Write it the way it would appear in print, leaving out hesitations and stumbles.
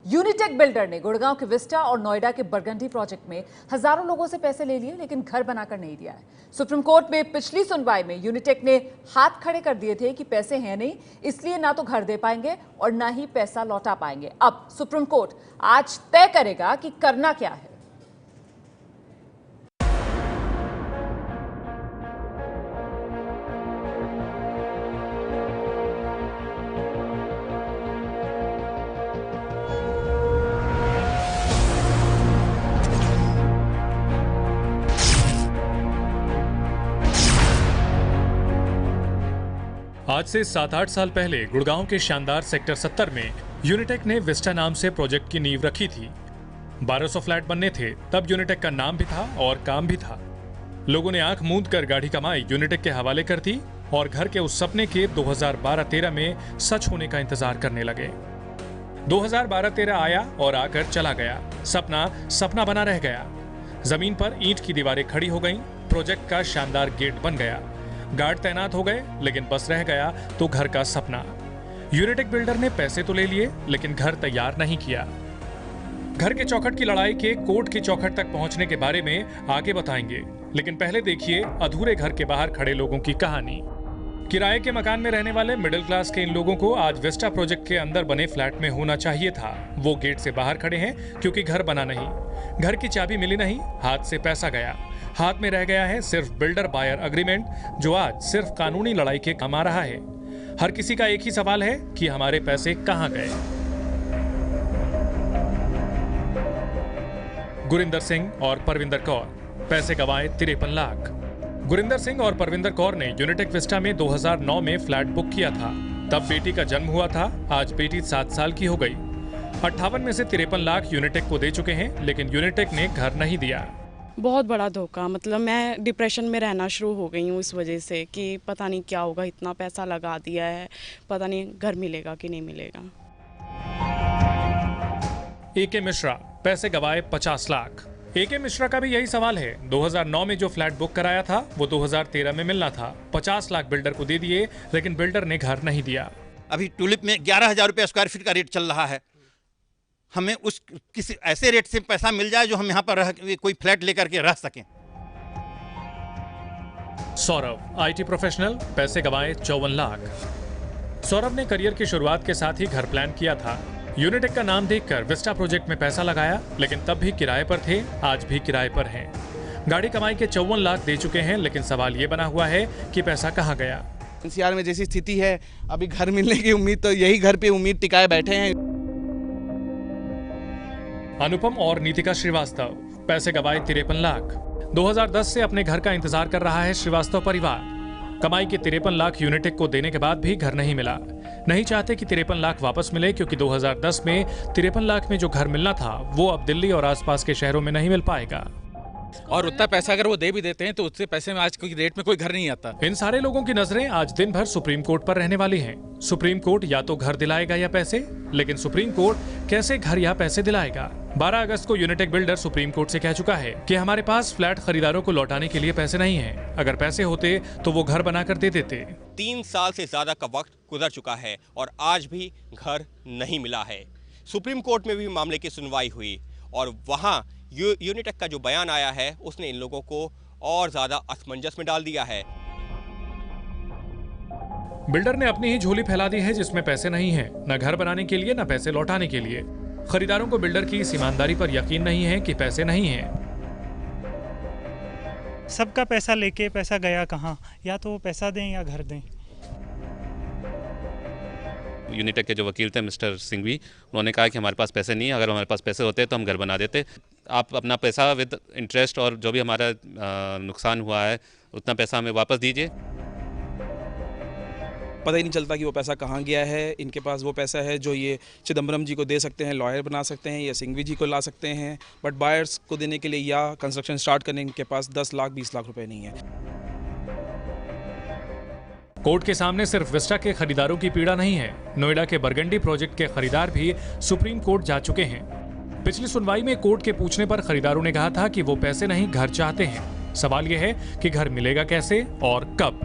Unitech builder ने गुड़गांव के Vista और नोएडा के बरगंडी प्रोजेक्ट में हजारों लोगों से पैसे ले लिए, लेकिन घर बनाकर नहीं दिया है। सुप्रीम कोर्ट में पिछली सुनवाई में यूनिटेक ने हाथ खड़े कर दिए थे कि पैसे हैं नहीं, इसलिए ना तो घर दे पाएंगे और ना ही पैसा लौटा पाएंगे। अब सुप्रीम कोर्ट आज तय करेगा कि करना क्या है। आज से 7-8 साल पहले गुड़गांव के शानदार सेक्टर 70 में यूनिटेक ने विस्टा नाम से प्रोजेक्ट की नींव रखी थी। 1200 फ्लैट बनने थे, तब यूनिटेक का नाम भी था और काम भी था। लोगों ने आंख मूंद कर गाढ़ी कमाई यूनिटेक के हवाले कर दी और घर के उस सपने के 2012-13 में सच होने का इंतजार करने लगे। 2012-13 आया और आकर चला गया। सपना बना रह गया। जमीन पर ईंट की दीवारें खड़ी हो गईं, प्रोजेक्ट का शानदार गेट बन गया, गार्ड तैनात हो गए, लेकिन बस रह गया तो घर का सपना। यूनिटेक बिल्डर ने पैसे तो ले लिए, लेकिन घर तैयार नहीं किया। घर के चौखट की लड़ाई के कोर्ट की चौखट तक पहुंचने के बारे में आगे बताएंगे, लेकिन पहले देखिए अधूरे घर के बाहर खड़े लोगों की कहानी। किराए के मकान में रहने वाले मिडिल क्लास के इन लोगों को आज विस्टा प्रोजेक्ट के अंदर बने फ्लैट में होना चाहिए था। वो गेट से बाहर खड़े हैं क्योंकि घर बना नहीं, घर की चाबी मिली नहीं, हाथ से पैसा गया। हाथ में रह गया है सिर्फ बिल्डर बायर अग्रीमेंट, जो आज सिर्फ कानूनी लड़ाई के काम आ रहा है। हर किसी का एक ही सवाल है कि हमारे पैसे कहां गए। गुरिंदर सिंह और परविंदर कौर, पैसे गंवाए 53 लाख। गुरिंदर सिंह और परविंदर कौर ने यूनिटेक विस्टा में 2009 में फ्लैट बुक किया था। तब बेटी का जन्म हुआ था। आज बेटी 7 साल की हो गई। 58 में से 53 लाख यूनिटेक को दे चुके हैं, लेकिन यूनिटेक ने घर नहीं दिया। बहुत बड़ा धोखा। मतलब मैं डिप्रेशन में रहना शुरू हो गई हूँ इस वजह से कि पता नहीं क्या होगा, इतना पैसा लगा दिया है, पता नहीं घर मिलेगा कि नहीं मिलेगा। ए.के. मिश्रा, पैसे गंवाए 50 लाख। ए.के. मिश्रा का भी यही सवाल है। 2009 में जो फ्लैट बुक कराया था वो 2013 में मिलना था। 50 लाख बिल्डर को दे दिए, लेकिन बिल्डर ने घर नहीं दिया। अभी टुलिप में 11,000 रुपये स्क्वायर फीट का रेट चल रहा है। हमें उस किसी ऐसे रेट से पैसा मिल जाए जो हम यहाँ पर कोई फ्लैट लेकर के रह सकें। सौरभ, IT प्रोफेशनल, पैसे गंवाए 54 लाख। सौरभ ने करियर की शुरुआत के साथ ही घर प्लान किया था। यूनिटेक का नाम देखकर विस्टा प्रोजेक्ट में पैसा लगाया, लेकिन तब भी किराए पर थे, आज भी किराए पर हैं। गाड़ी कमाई के 54 लाख दे चुके हैं, लेकिन सवाल ये बना हुआ है कि पैसा कहाँ गया। NCR में जैसी स्थिति है, अभी घर मिलने की उम्मीद, तो यही घर पे उम्मीद टिकाए बैठे हैं। अनुपम और नीतिका श्रीवास्तव, पैसे गंवाए 53 लाख। 2010 से अपने घर का इंतजार कर रहा है श्रीवास्तव परिवार। कमाई के 53 लाख यूनिटेक को देने के बाद भी घर नहीं मिला। नहीं चाहते कि 53 लाख वापस मिले, क्योंकि 2010 में 53 लाख में जो घर मिलना था वो अब दिल्ली और आसपास के शहरों में नहीं मिल पाएगा। और उतना पैसा अगर वो दे भी देते हैं तो उससे पैसे में आज की रेट में कोई घर नहीं आता। इन सारे लोगों की नजरें आज दिन भर सुप्रीम कोर्ट पर रहने वाली हैं। सुप्रीम कोर्ट या तो घर दिलाएगा या पैसे, लेकिन सुप्रीम कोर्ट कैसे घर या पैसे दिलाएगा। 12 अगस्त को यूनिटेक बिल्डर सुप्रीम कोर्ट से कह चुका है कि हमारे पास फ्लैट खरीदारों को लौटाने के लिए पैसे नहीं हैं। अगर पैसे होते तो वो घर बनाकर दे देते। 3 साल से ज्यादा का वक्त गुजर चुका है और आज भी घर नहीं मिला है। सुप्रीम कोर्ट में भी मामले की सुनवाई हुई और वहां यूनिटेक का जो बयान आया है उसने इन लोगों को और ज्यादा असमंजस में डाल दिया है। बिल्डर ने अपनी ही झोली फैला दी है, जिसमें पैसे नहीं हैं, न घर बनाने के लिए न पैसे लौटाने के लिए। खरीदारों को बिल्डर की इस ईमानदारी पर यकीन नहीं है कि पैसे नहीं हैं। सबका पैसा लेके पैसा गया कहाँ, या तो पैसा दें या घर दें। यूनिटेक के जो वकील थे मिस्टर सिंघवी, उन्होंने कहा कि हमारे पास पैसे नहीं है, अगर हमारे पास पैसे होते तो हम घर बना देते। आप अपना पैसा विद इंटरेस्ट और जो भी हमारा नुकसान हुआ है उतना पैसा हमें वापस दीजिए। पता ही नहीं चलता कि वो पैसा कहाँ गया है। इनके पास वो पैसा है जो ये चिदम्बरम जी को दे सकते हैं, लॉयर बना सकते हैं, या सिंघवी जी को ला सकते हैं, बट बायर्स को देने के लिए या कंस्ट्रक्शन स्टार्ट करने के पास 10 लाख 20 लाख रुपए नहीं है। कोर्ट के सामने सिर्फ विस्टा के खरीदारों की पीड़ा नहीं है। नोएडा के बरगंडी प्रोजेक्ट के खरीदार भी सुप्रीम कोर्ट जा चुके हैं। पिछली सुनवाई में कोर्ट के पूछने पर खरीदारों ने कहा था कि वो पैसे नहीं, घर चाहते हैं। सवाल यह है कि घर मिलेगा कैसे और कब।